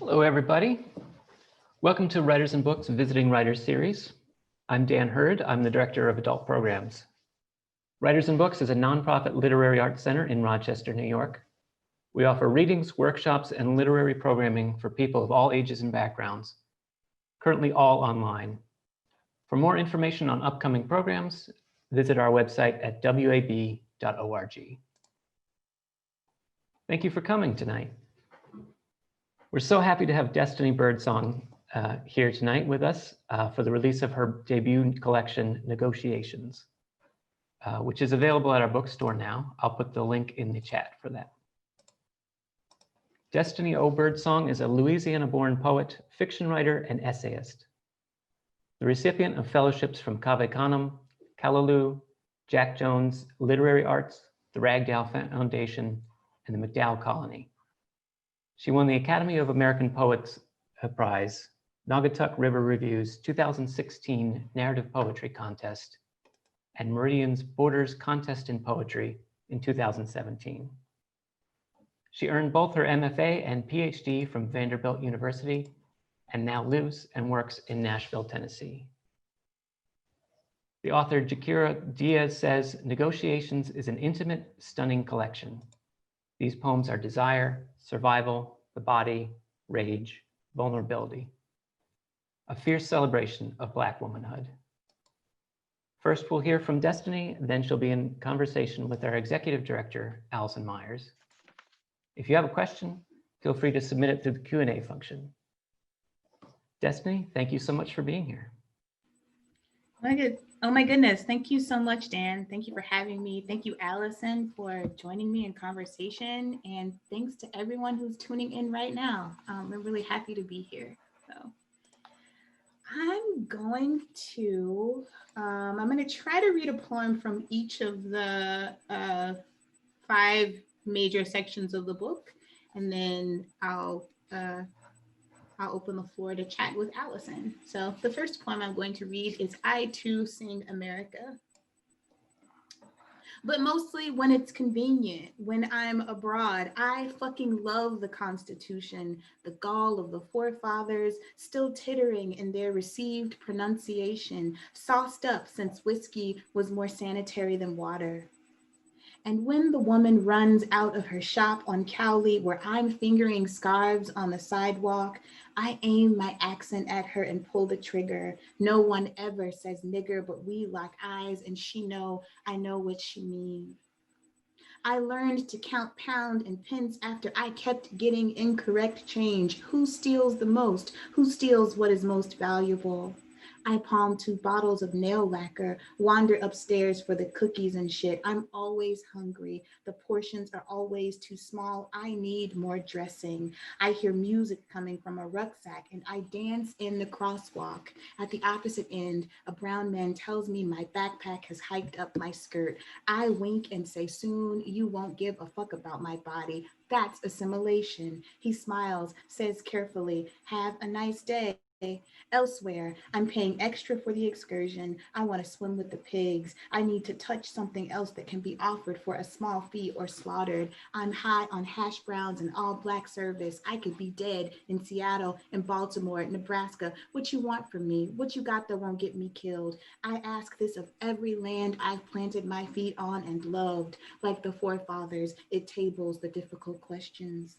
Hello, everybody. Welcome to Writers and Books Visiting Writers Series. I'm Dan Hurd. I'm the Director of Adult Programs. Writers and Books is a nonprofit literary arts center in Rochester, New York. We offer readings, workshops, and literary programming for people of all ages and backgrounds, currently all online. For more information on upcoming programs, visit our website at wab.org. Thank you for coming tonight. We're so happy to have Destiny Birdsong here tonight with us for the release of her debut collection, Negotiations, which is available at our bookstore now. I'll put the link in the chat for that. Destiny O. Birdsong is a Louisiana-born poet, fiction writer, and essayist. The recipient of fellowships from Cave Canem, Callaloo, Jack Jones Literary Arts, the Ragdale Foundation, and the MacDowell Colony. She won the Academy of American Poets Prize, Naugatuck River Review's 2016 Narrative Poetry Contest, and Meridian's Borders Contest in Poetry in 2017. She earned both her MFA and PhD from Vanderbilt University and now lives and works in Nashville, Tennessee. The author Jakira Diaz says, Negotiations is an intimate, stunning collection. These poems are desire, survival, the body, rage, vulnerability. A fierce celebration of Black womanhood. First, we'll hear from Destiny, then she'll be in conversation with our executive director, Allison Myers. If you have a question, feel free to submit it through the Q&A function. Destiny, thank you so much for being here. Oh my goodness. Thank you so much, Dan. Thank you for having me. Thank you, Allison, for joining me in conversation. And thanks to everyone who's tuning in right now. I'm really happy to be here. So I'm going to try to read a poem from each of the 5 major sections of the book. And then I'll open the floor to chat with Allison. So the first poem I'm going to read is I Too Sing America. But mostly when it's convenient, when I'm abroad, I fucking love the Constitution, the gall of the forefathers, still tittering in their received pronunciation, sauced up since whiskey was more sanitary than water. And when the woman runs out of her shop on Cowley, where I'm fingering scarves on the sidewalk, I aim my accent at her and pull the trigger. No one ever says nigger, but we lock eyes and I know what she means. I learned to count pound and pence after I kept getting incorrect change. Who steals the most? Who steals what is most valuable? I palm 2 bottles of nail lacquer, wander upstairs for the cookies and shit. I'm always hungry. The portions are always too small. I need more dressing. I hear music coming from a rucksack and I dance in the crosswalk. At the opposite end, a brown man tells me my backpack has hiked up my skirt. I wink and say, soon you won't give a fuck about my body. That's assimilation. He smiles, says carefully, have a nice day. Elsewhere, I'm paying extra for the excursion. I want to swim with the pigs. I need to touch something else that can be offered for a small fee or slaughtered. I'm high on hash browns and all black service. I could be dead in Seattle, in Baltimore, Nebraska. What you want from me? What you got that won't get me killed? I ask this of every land I've planted my feet on and loved. Like the forefathers, it tables the difficult questions.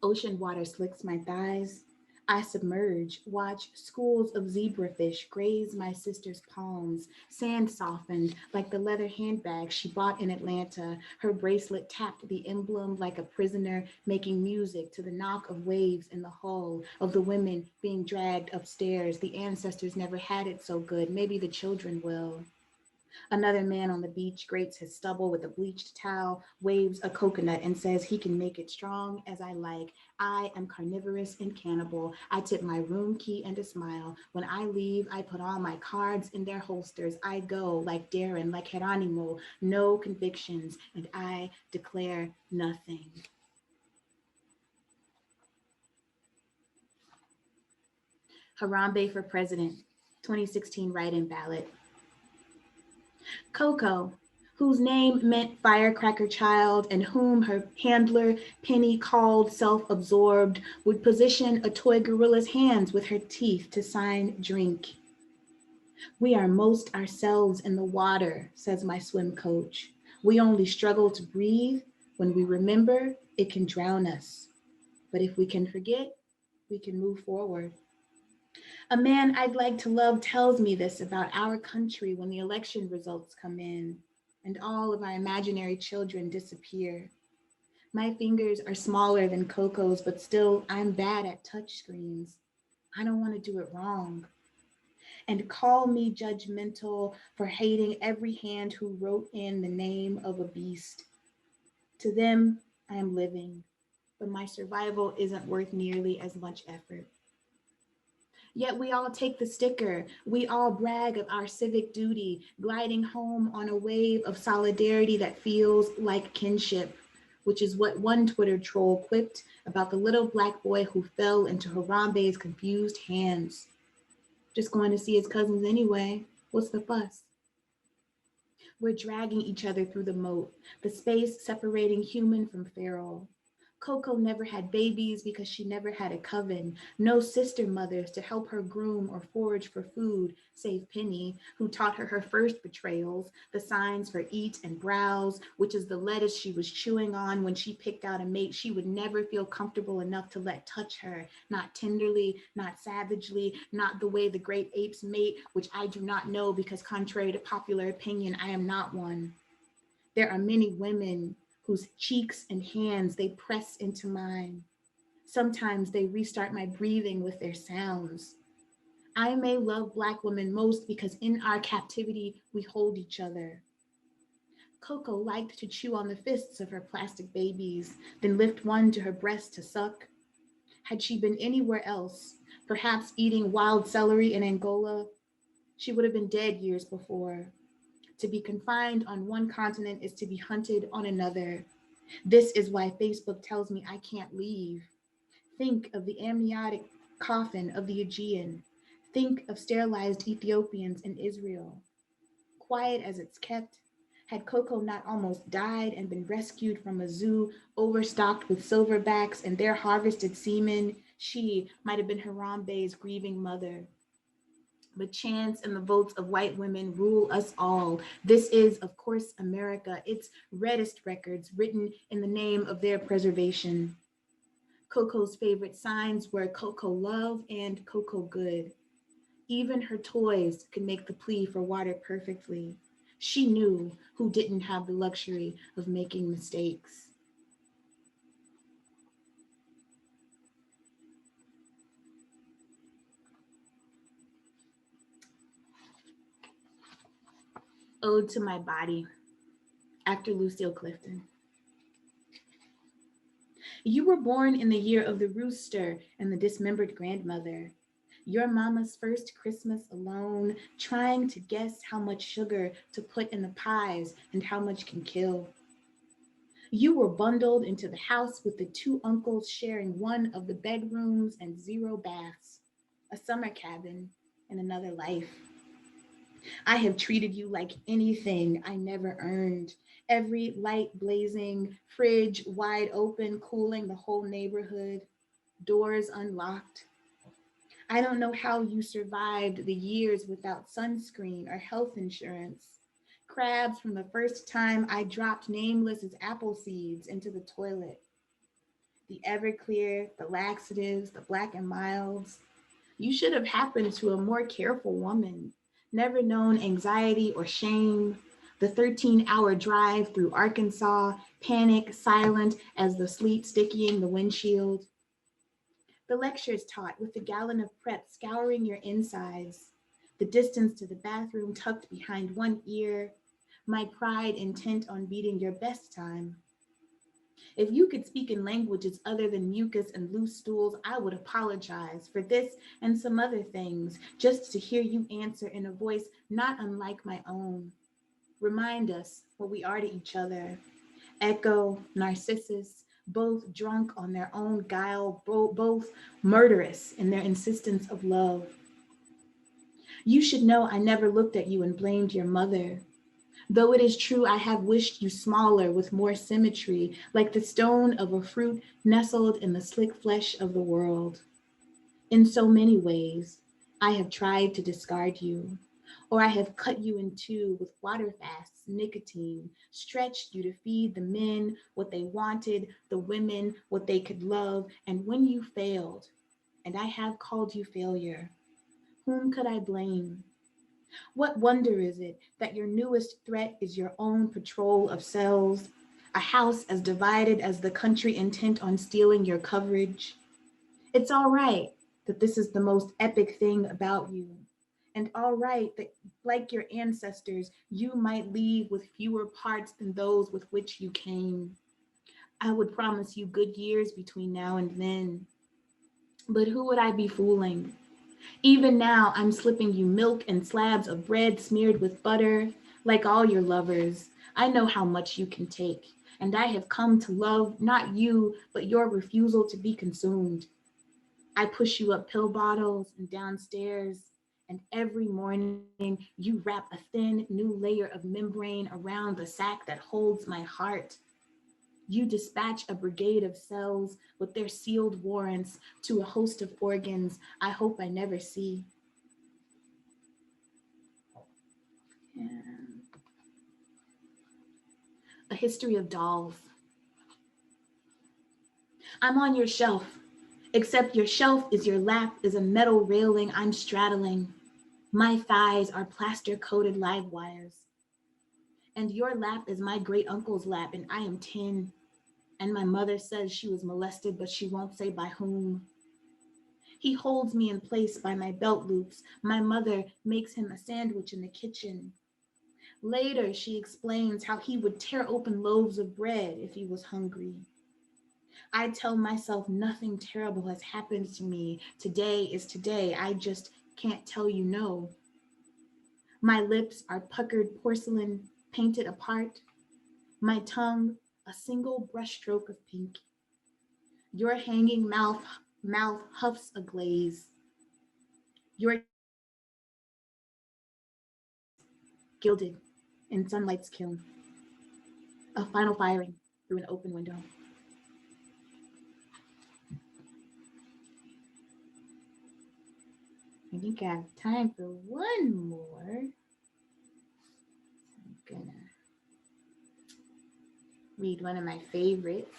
Ocean water slicks my thighs. I submerge, watch schools of zebrafish graze my sister's palms, sand softened like the leather handbag she bought in Atlanta. Her bracelet tapped the emblem like a prisoner making music to the knock of waves in the hull, of the women being dragged upstairs. The ancestors never had it so good. Maybe the children will. Another man on the beach grates his stubble with a bleached towel, waves a coconut and says he can make it strong as I like. I am carnivorous and cannibal. I tip my room key and a smile. When I leave, I put all my cards in their holsters. I go like Darren, like Geronimo, no convictions, and I declare nothing. Harambe for president, 2016 write-in ballot. Coco, whose name meant firecracker child and whom her handler, Penny, called self-absorbed, would position a toy gorilla's hands with her teeth to sign drink. We are most ourselves in the water, says my swim coach. We only struggle to breathe. When we remember, it can drown us. But if we can forget, we can move forward. A man I'd like to love tells me this about our country when the election results come in and all of our imaginary children disappear. My fingers are smaller than Coco's, but still I'm bad at touch screens. I don't want to do it wrong. And call me judgmental for hating every hand who wrote in the name of a beast. To them, I am living, but my survival isn't worth nearly as much effort. Yet we all take the sticker. We all brag of our civic duty, gliding home on a wave of solidarity that feels like kinship, which is what one Twitter troll quipped about the little Black boy who fell into Harambe's confused hands. Just going to see his cousins anyway. What's the fuss? We're dragging each other through the moat, the space separating human from feral. Coco never had babies because she never had a coven, no sister mothers to help her groom or forage for food, save Penny, who taught her her first betrayals, the signs for eat and browse, which is the lettuce she was chewing on when she picked out a mate she would never feel comfortable enough to let touch her, not tenderly, not savagely, not the way the great apes mate, which I do not know because contrary to popular opinion, I am not one. There are many women whose cheeks and hands they press into mine. Sometimes they restart my breathing with their sounds. I may love Black women most because in our captivity, we hold each other. Coco liked to chew on the fists of her plastic babies, then lift one to her breast to suck. Had she been anywhere else, perhaps eating wild celery in Angola, she would have been dead years before. To be confined on one continent is to be hunted on another. This is why Facebook tells me I can't leave. Think of the amniotic coffin of the Aegean. Think of sterilized Ethiopians in Israel. Quiet as it's kept, had Coco not almost died and been rescued from a zoo overstocked with silverbacks and their harvested semen, she might have been Harambe's grieving mother. But chance and the votes of white women rule us all. This is, of course, America, its reddest records written in the name of their preservation. Coco's favorite signs were Coco Love and Coco Good. Even her toys could make the plea for water perfectly. She knew who didn't have the luxury of making mistakes. Ode to My Body, after Lucille Clifton. You were born in the year of the rooster and the dismembered grandmother. Your mama's first Christmas alone, trying to guess how much sugar to put in the pies and how much can kill. You were bundled into the house with the two uncles sharing one of the bedrooms and 0 baths, a summer cabin in another life. I have treated you like anything I never earned. Every light blazing, fridge wide open, cooling the whole neighborhood, doors unlocked. I don't know how you survived the years without sunscreen or health insurance. Crabs from the first time I dropped nameless as apple seeds into the toilet. The Everclear, the laxatives, the Black and Milds. You should have happened to a more careful woman, never known anxiety or shame. The 13-hour drive through Arkansas, panic, silent as the sleet stickying the windshield. The lectures taught with the gallon of prep scouring your insides. The distance to the bathroom tucked behind one ear. My pride intent on beating your best time. If you could speak in languages other than mucus and loose stools, I would apologize for this and some other things, just to hear you answer in a voice not unlike my own. Remind us what we are to each other. Echo, Narcissus, both drunk on their own guile, both murderous in their insistence of love. You should know I never looked at you and blamed your mother. Though it is true I have wished you smaller with more symmetry, like the stone of a fruit nestled in the slick flesh of the world. In so many ways, I have tried to discard you, or I have cut you in two with water fasts, nicotine, stretched you to feed the men what they wanted, the women what they could love, and when you failed, and I have called you failure, whom could I blame? What wonder is it that your newest threat is your own patrol of cells, a house as divided as the country intent on stealing your coverage? It's all right that this is the most epic thing about you. And all right that, like your ancestors, you might leave with fewer parts than those with which you came. I would promise you good years between now and then. But who would I be fooling? Even now, I'm slipping you milk and slabs of bread smeared with butter. Like all your lovers, I know how much you can take, and I have come to love not you, but your refusal to be consumed. I push you up pill bottles and downstairs, and every morning you wrap a thin new layer of membrane around the sack that holds my heart. You dispatch a brigade of cells with their sealed warrants to a host of organs I hope I never see. And a history of dolls. I'm on your shelf, except your shelf is your lap is a metal railing I'm straddling. My thighs are plaster coated live wires. And your lap is my great uncle's lap, and I am 10. And my mother says she was molested, but she won't say by whom. He holds me in place by my belt loops. My mother makes him a sandwich in the kitchen. Later, she explains how he would tear open loaves of bread if he was hungry. I tell myself nothing terrible has happened to me. Today is today. I just can't tell you no. My lips are puckered porcelain, painted apart. My tongue, a single brushstroke of pink. Your hanging mouth huffs a glaze. Your gilded in sunlight's kiln. A final firing through an open window. I think I have time for one more. I'm gonna read one of my favorites.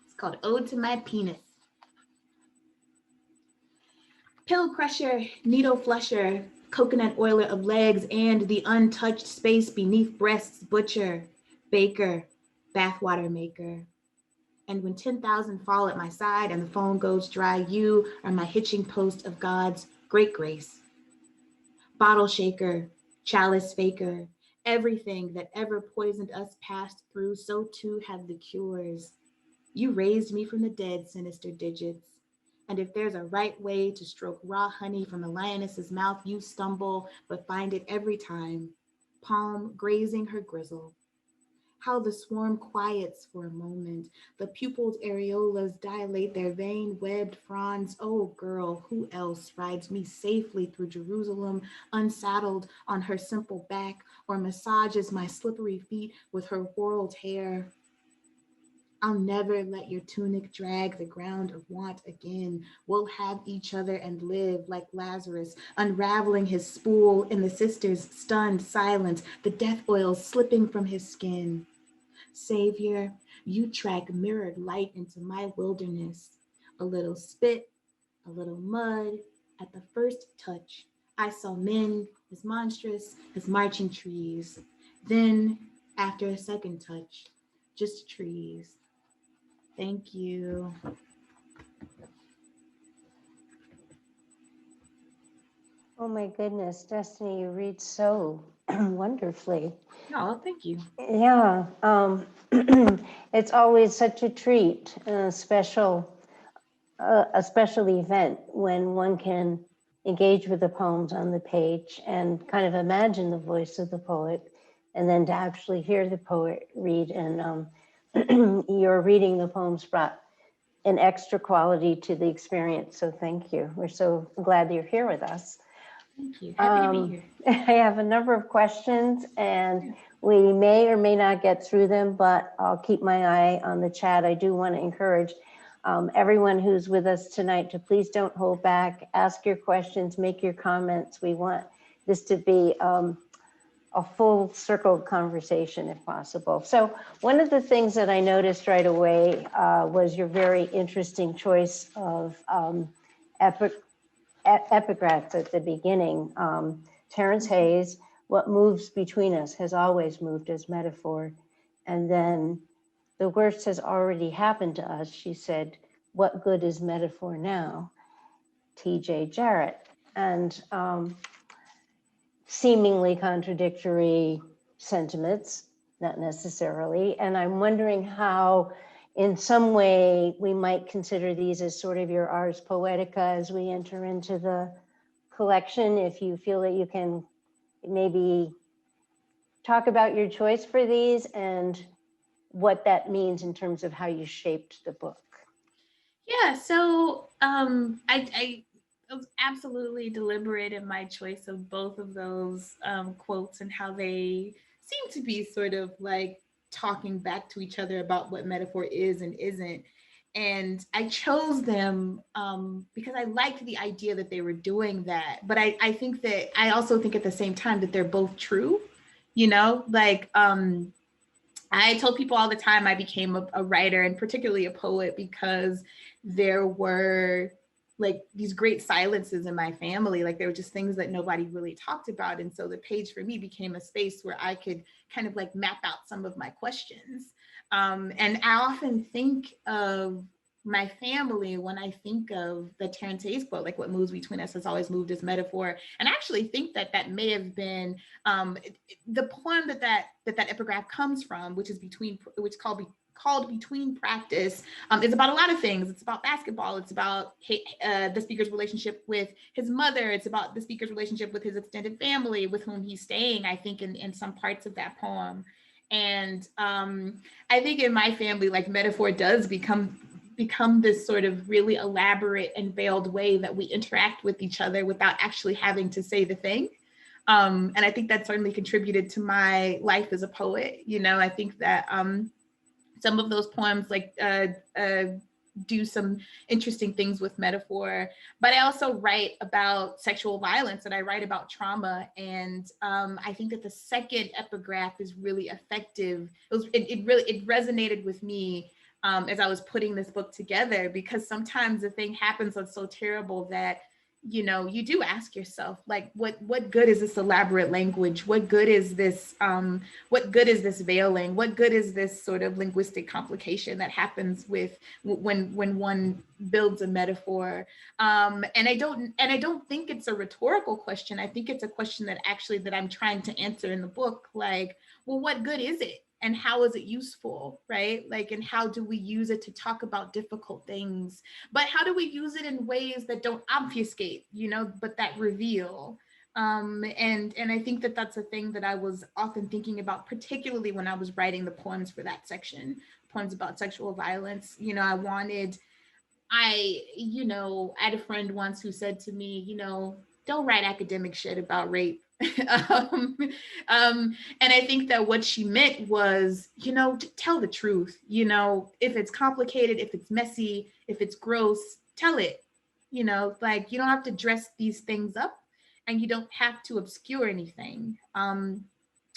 It's called Ode to My Penis. Pill crusher, needle flusher, coconut oiler of legs, and the untouched space beneath breasts butcher, baker, bathwater maker. And when 10,000 fall at my side and the phone goes dry, you are my hitching post of God's great grace. Bottle shaker, chalice faker, everything that ever poisoned us passed through, so too have the cures. You raised me from the dead, sinister digits. And if there's a right way to stroke raw honey from a lioness's mouth, you stumble, but find it every time. Palm grazing her grizzle. How the swarm quiets for a moment. The pupilled areolas dilate their vein-webbed fronds. Oh, girl, who else rides me safely through Jerusalem, unsaddled on her simple back, or massages my slippery feet with her whorled hair? I'll never let your tunic drag the ground of want again. We'll have each other and live like Lazarus, unraveling his spool in the sister's stunned silence, the death oil slipping from his skin. Savior, you track mirrored light into my wilderness. A little spit, a little mud. At the first touch, I saw men as monstrous as marching trees. Then, after a second touch, just trees. Thank you. Oh my goodness, Destiny, you read so wonderfully. Oh, thank you. Yeah, it's always such a treat, a special event when one can engage with the poems on the page and kind of imagine the voice of the poet, and then to actually hear the poet read. And your reading the poems brought an extra quality to the experience. So thank you. We're so glad you're here with us. Thank you. Happy to be here. I have a number of questions, and We may or may not get through them, but I'll keep my eye on the chat. I do want to encourage everyone who's with us tonight to please don't hold back, ask your questions, make your comments. We want this to be a full circle conversation if possible. So one of the things that I noticed right away was your very interesting choice of epigraphs at the beginning. Terrence Hayes, what moves between us has always moved as metaphor. And then the worst has already happened to us. She said, what good is metaphor now? T.J. Jarrett. And seemingly contradictory sentiments, not necessarily. And I'm wondering how, in some way, we might consider these as sort of your ars poetica as we enter into the collection. If you feel that you can maybe talk about your choice for these and what that means in terms of how you shaped the book. Yeah, so I was absolutely deliberate in my choice of both of those quotes and how they seem to be sort of like talking back to each other about what metaphor is and isn't. And I chose them because I liked the idea that they were doing that. But I think that I also think at the same time that they're both true, you know, like I told people all the time I became a writer and particularly a poet because there were like these great silences in my family. Like there were just things that nobody really talked about. And so the page for me became a space where I could kind of like map out some of my questions. And I often think of my family when I think of the Terrence Hayes quote, like what moves between us has always moved as metaphor. And I actually think that that may have been the poem that epigraph comes from, which is called Between Practice, is about a lot of things. It's about basketball. It's about the speaker's relationship with his mother. It's about the speaker's relationship with his extended family, with whom he's staying, I think, in some parts of that poem. And I think in my family, like metaphor does become this sort of really elaborate and veiled way that we interact with each other without actually having to say the thing. And I think that certainly contributed to my life as a poet. You know, I think that some of those poems like do some interesting things with metaphor, but I also write about sexual violence and I write about trauma. And I think that the second epigraph is really effective. It resonated with me as I was putting this book together, because sometimes the thing happens that's so terrible that, you know, you do ask yourself, like, what good is this elaborate language? What good is this veiling? What good is this sort of linguistic complication that happens with when one builds a metaphor? And I don't think it's a rhetorical question. I think it's a question that I'm trying to answer in the book. Like, well, what good is it? And how is it useful, right? Like, and how do we use it to talk about difficult things? But how do we use it in ways that don't obfuscate, you know, but that reveal? And I think that that's a thing that I was often thinking about, particularly when I was writing the poems for that section, poems about sexual violence. You know, I had a friend once who said to me, you know, don't write academic shit about rape. And I think that what she meant was, you know, to tell the truth. You know, if it's complicated, if it's messy, if it's gross, tell it. You know, like, you don't have to dress these things up and you don't have to obscure anything. But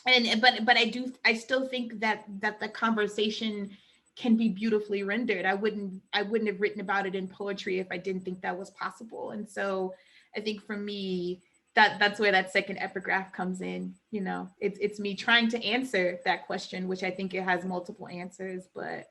I still think that the conversation can be beautifully rendered. I wouldn't have written about it in poetry if I didn't think that was possible. And so I think for me, that's where that second epigraph comes in. You know, it's me trying to answer that question, which I think it has multiple answers, but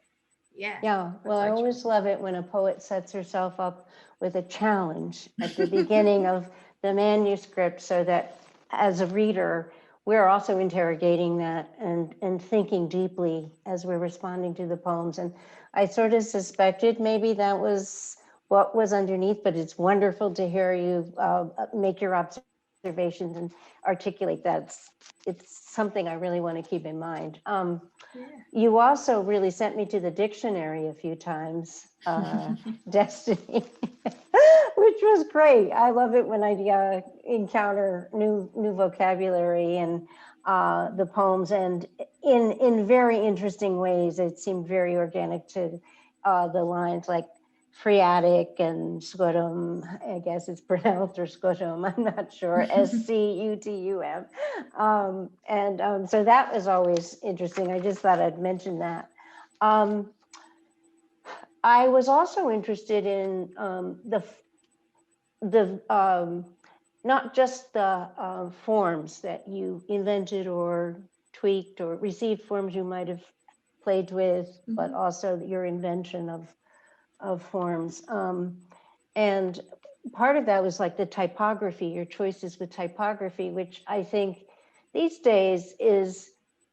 yeah. Well, I always love it when a poet sets herself up with a challenge at the beginning of the manuscript, so that as a reader, we're also interrogating that and thinking deeply as we're responding to the poems. And I sort of suspected maybe that was what was underneath, but it's wonderful to hear you make your observations and articulate that. It's something I really want to keep in mind. You also really sent me to the dictionary a few times, Destiny, which was great. I love it when I encounter new vocabulary. And the poems, and in very interesting ways. It seemed very organic to the lines like phreatic and scutum, I guess it's pronounced, or scutum, I'm not sure, SCUTUM. So that was always interesting. I just thought I'd mention that. I was also interested in not just the forms that you invented or tweaked, or received forms you might have played with, but also your invention of forms. And part of that was like the typography, your choices with typography, which I think these days is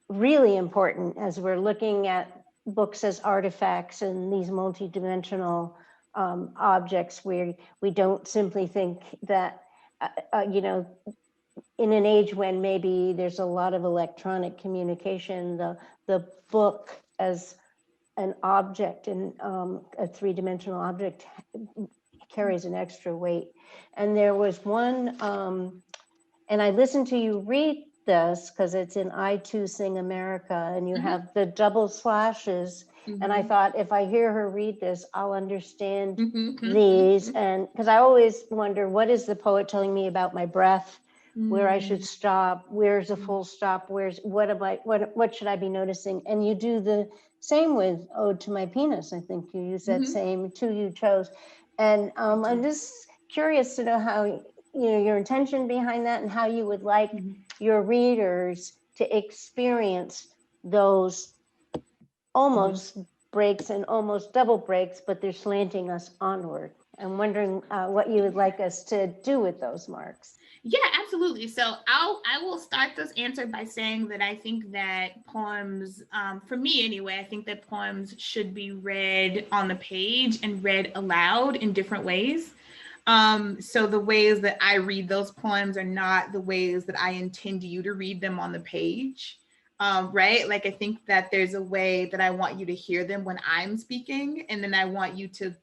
really important as we're looking at books as artifacts and these multidimensional objects, where we don't simply think that, you know, in an age when maybe there's a lot of electronic communication, the book as an object, and a three-dimensional object, carries an extra weight. And there was one, and I listened to you read this because it's in I Too Sing America, and you have the double slashes. And I thought, if I hear her read this, I'll understand these. And because I always wonder, what is the poet telling me about my breath, where I should stop, where's a full stop, what should I be noticing? And you do the same with Ode to My Penis. I think you use that same two you chose. And I'm just curious to know how, you know, your intention behind that, and how you would like your readers to experience those almost breaks and almost double breaks, but they're slanting us onward. I'm wondering what you would like us to do with those marks. Yeah, absolutely. So I will start this answer by saying that I think that poems, for me anyway, I think that poems should be read on the page and read aloud in different ways. So the ways that I read those poems are not the ways that I intend you to read them on the page. Right? Like, I think that there's a way that I want you to hear them when I'm speaking, and then I want you to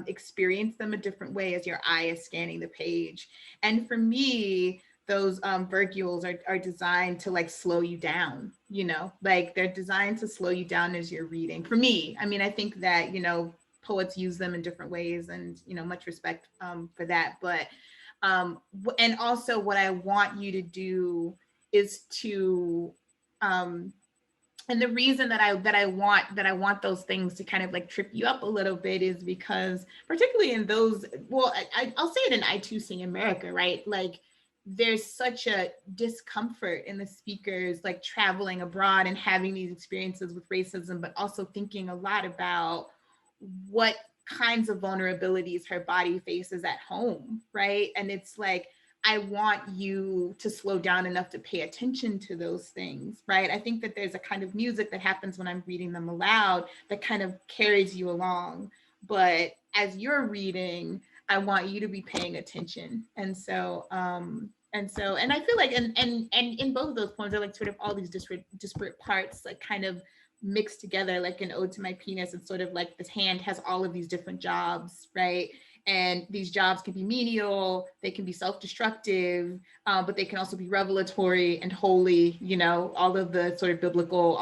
experience them a different way as your eye is scanning the page. And for me, those virgules are designed to like slow you down, you know, like they're designed to slow you down as you're reading. For me, I mean, I think that, you know, poets use them in different ways, and, you know, much respect for that. But, and also what I want you to do is to, and the reason that I want those things to kind of like trip you up a little bit is because, particularly in those, well, I'll say it in I Too Sing America, right? Like, there's such a discomfort in the speakers, like traveling abroad and having these experiences with racism, but also thinking a lot about what kinds of vulnerabilities her body faces at home, right? And it's like, I want you to slow down enough to pay attention to those things, right? I think that there's a kind of music that happens when I'm reading them aloud that kind of carries you along. But as you're reading, I want you to be paying attention. And I feel like, and in both of those poems, are like sort of all these disparate parts, like kind of mixed together. Like in Ode to My Penis, it's sort of like this hand has all of these different jobs, right? And these jobs can be menial, they can be self-destructive, but they can also be revelatory and holy. You know, all of the biblical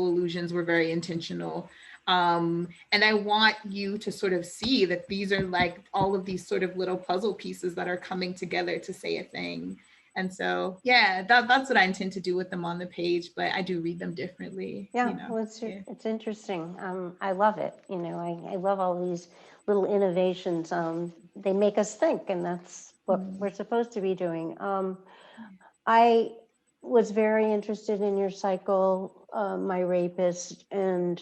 allusions were very intentional. And I want you to sort of see that these are like all of these sort of little puzzle pieces that are coming together to say a thing. And so, yeah, that's what I intend to do with them on the page, but I do read them differently. Yeah, you know? well, it's interesting. I love it. You know, I love all these little innovations. They make us think, and that's what we're supposed to be doing. I was very interested in your cycle, My Rapist, and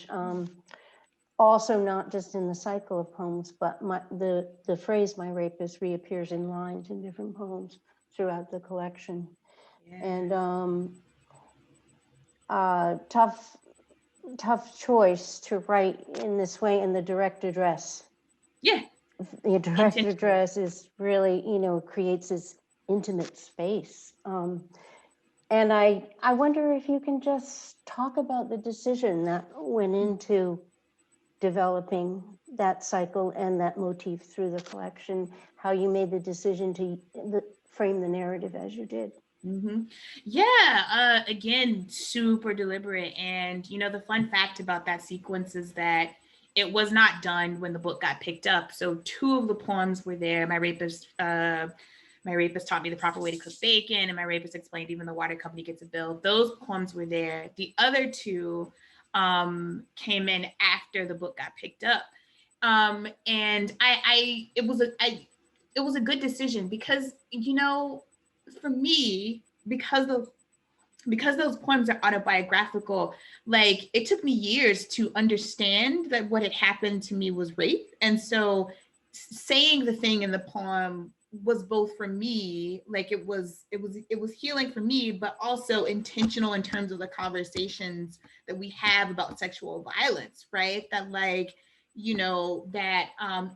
also not just in the cycle of poems, but the phrase "My Rapist" reappears in lines in different poems throughout the collection. Yeah. And tough choice to write in this way in the direct address. Yeah. The direct address is really, you know, creates this intimate space. And I wonder if you can just talk about the decision that went into developing that cycle and that motif through the collection, how you made the decision to frame the narrative as you did. Mm-hmm. Yeah, again, super deliberate. And, you know, the fun fact about that sequence is that it was not done when the book got picked up. So two of the poems were there. My rapist taught me the proper way to cook bacon, and my rapist explained even the water company gets a bill. Those poems were there. The other two came in after the book got picked up. And it was a good decision because, you know, for me, because those poems are autobiographical, like it took me years to understand that what had happened to me was rape. And so saying the thing in the poem was both for me, like it was healing for me, but also intentional in terms of the conversations that we have about sexual violence, right? That like, you know, that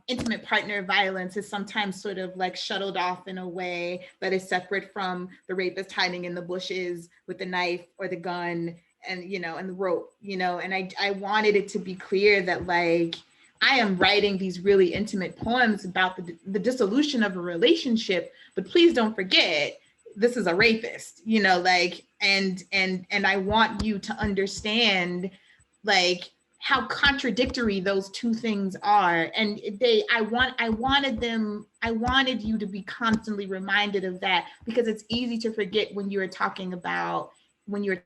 intimate partner violence is sometimes sort of like shuttled off in a way that is separate from the rapist hiding in the bushes with the knife or the gun and, you know, and the rope, you know. And I wanted it to be clear that like I am writing these really intimate poems about the dissolution of a relationship, but please don't forget this is a rapist, you know, like, and I want you to understand like how contradictory those two things are. And I wanted you to be constantly reminded of that, because it's easy to forget when you're talking about intimate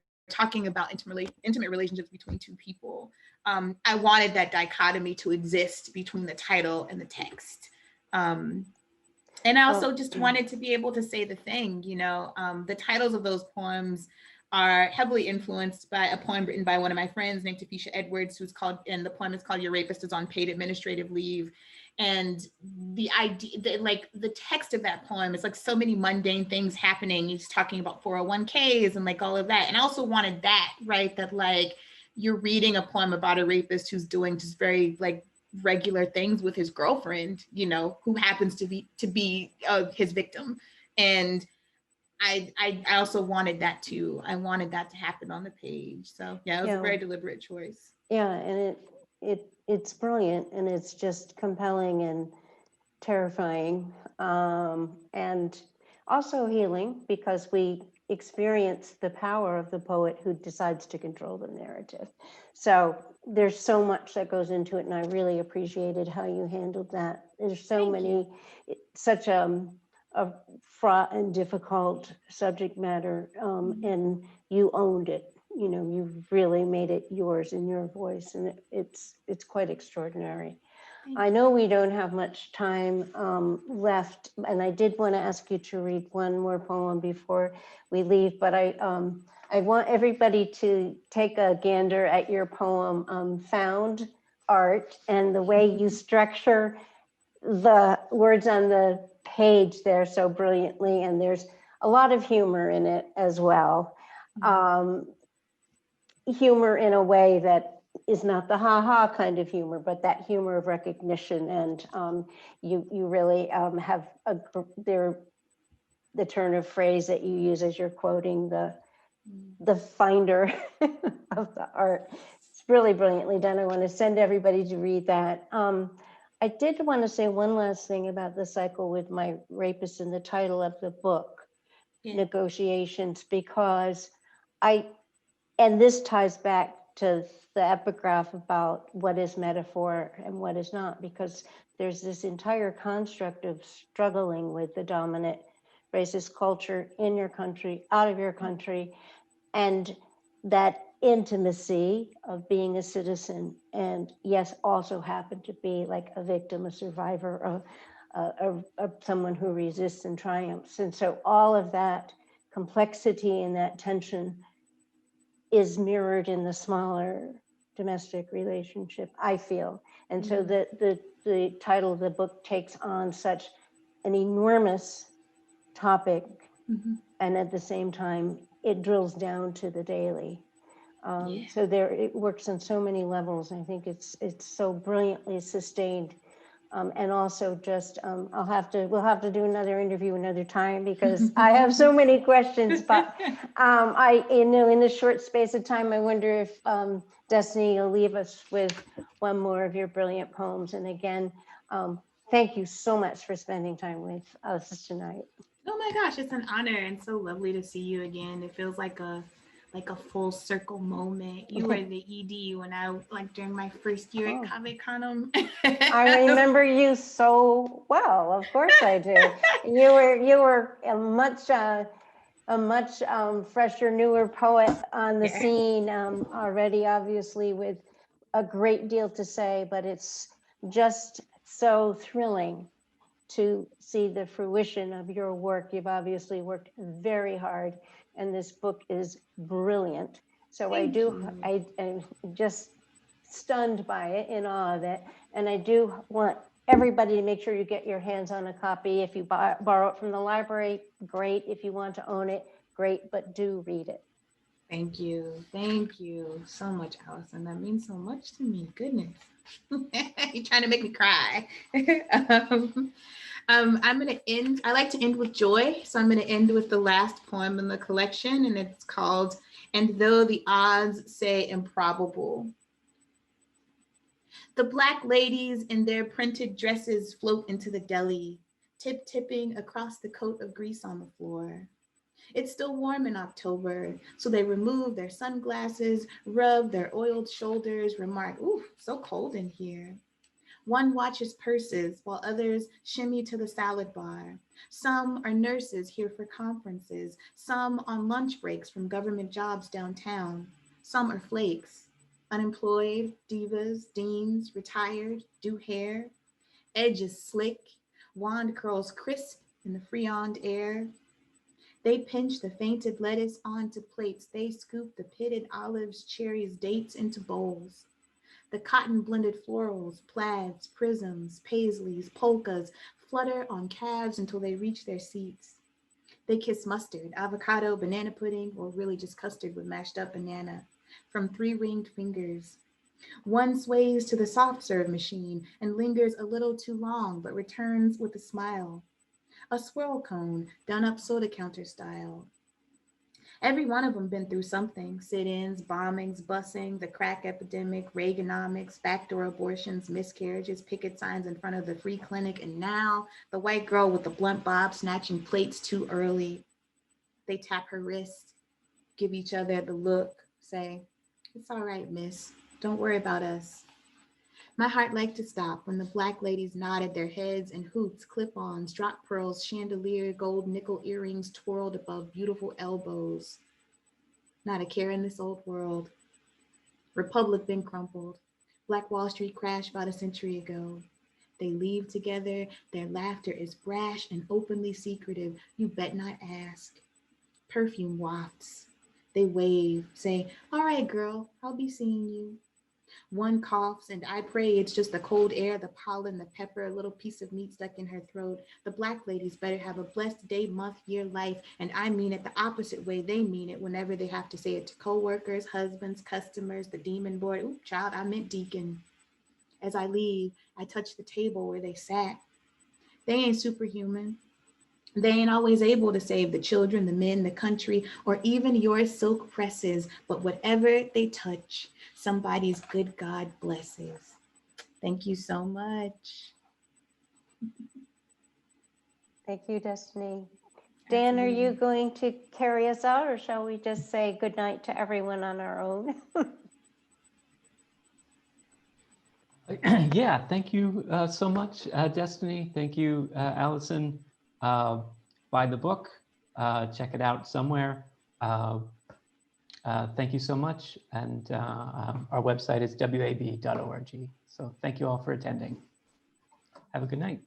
relationships between two people. I wanted that dichotomy to exist between the title and the text. And I also just wanted to be able to say the thing, you know. The titles of those poems are heavily influenced by a poem written by one of my friends named Tafisha Edwards, and the poem is called Your Rapist is on Paid Administrative Leave. And the idea, like the text of that poem is like so many mundane things happening. He's talking about 401ks and like all of that. And I also wanted that, right? That like you're reading a poem about a rapist who's doing just very like regular things with his girlfriend, you know, who happens to be his victim. And I also wanted that too. I wanted that to happen on the page. So yeah, it was a very deliberate choice. Yeah, and it's brilliant, and it's just compelling and terrifying, and also healing, because we experience the power of the poet who decides to control the narrative. So there's so much that goes into it, and I really appreciated how you handled that. There's such a fraught and difficult subject matter, and you owned it. You know, you really made it yours in your voice, and it's quite extraordinary. I know we don't have much time left, and I did want to ask you to read one more poem before we leave, but I want everybody to take a gander at your poem, Found Art, and the way you structure the words on the page there so brilliantly, and there's a lot of humor in it as well. Humor in a way that is not the ha-ha kind of humor, but that humor of recognition. And you really have the turn of phrase that you use as you're quoting the finder of the art. It's really brilliantly done. I want to send everybody to read that. I did want to say one last thing about the cycle with my rapist in the title of the book, Negotiations, because and this ties back to the epigraph about what is metaphor and what is not, because there's this entire construct of struggling with the dominant racist culture in your country, out of your country, and that intimacy of being a citizen, and yes, also happen to be like a victim, a survivor, of someone who resists and triumphs. And so all of that complexity and that tension is mirrored in the smaller domestic relationship, I feel. And so the title of the book takes on such an enormous topic, and at the same time, it drills down to the daily. So it works on so many levels. I think it's so brilliantly sustained. And also just, we'll have to do another interview another time, because I have so many questions, but in a short space of time, I wonder if Destiny will leave us with one more of your brilliant poems. And again, thank you so much for spending time with us tonight. Oh my gosh, it's an honor and so lovely to see you again. It feels like a full circle moment. You were the ED when I like during my first year at Cave Canem. I remember you so well. Of course I do. You were a much fresher, newer poet on the scene already, obviously with a great deal to say, but it's just so thrilling to see the fruition of your work. You've obviously worked very hard, and this book is brilliant. So I'm just stunned by it, in awe of it. And I do want everybody to make sure you get your hands on a copy. If you borrow it from the library, great. If you want to own it, great, but do read it. Thank you. Thank you so much, Allison. That means so much to me. Goodness. You're trying to make me cry. I'm going to end. I like to end with joy. So I'm going to end with the last poem in the collection, and it's called "And Though the Odds Say Improbable." The black ladies in their printed dresses float into the deli, tipping across the coat of grease on the floor. It's still warm in October, so they remove their sunglasses, rub their oiled shoulders, remark, "Ooh, so cold in here." One watches purses while others shimmy to the salad bar. Some are nurses here for conferences, some on lunch breaks from government jobs downtown. Some are flakes, unemployed, divas, deans, retired, do hair, edges slick, wand curls crisp in the freoned air. They pinch the fainted lettuce onto plates. They scoop the pitted olives, cherries, dates into bowls. The cotton blended florals, plaids, prisms, paisleys, polkas flutter on calves until they reach their seats. They kiss mustard, avocado, banana pudding, or really just custard with mashed up banana from three-ringed fingers. One sways to the soft serve machine and lingers a little too long, but returns with a smile. A swirl cone done up soda counter style. Every one of them been through something: sit-ins, bombings, busing, the crack epidemic, Reaganomics, backdoor abortions, miscarriages, picket signs in front of the free clinic, and now the white girl with the blunt bob snatching plates too early. They tap her wrist, give each other the look, say, "It's all right, miss. Don't worry about us." My heart liked to stop when the black ladies nodded their heads and hoops, clip-ons, drop pearls, chandelier, gold nickel earrings twirled above beautiful elbows. Not a care in this old world. Republic been crumpled. Black Wall Street crashed about a century ago. They leave together. Their laughter is brash and openly secretive. You bet not ask. Perfume wafts. They wave, say, "All right, girl, I'll be seeing you." One coughs, and I pray it's just the cold air, the pollen, the pepper, a little piece of meat stuck in her throat. The black ladies better have a blessed day, month, year, life, and I mean it the opposite way they mean it whenever they have to say it to coworkers, husbands, customers, the demon board. Ooh, child, I meant deacon. As I leave, I touch the table where they sat. They ain't superhuman. They ain't always able to save the children, the men, the country, or even your silk presses, but whatever they touch, somebody's good God blesses. Thank you so much. Thank you, Destiny. Dan, are you going to carry us out, or shall we just say good night to everyone on our own? Yeah, thank you so much, Destiny. Thank you, Allison. Buy the book, check it out somewhere. Thank you so much. And our website is wab.org. So thank you all for attending. Have a good night.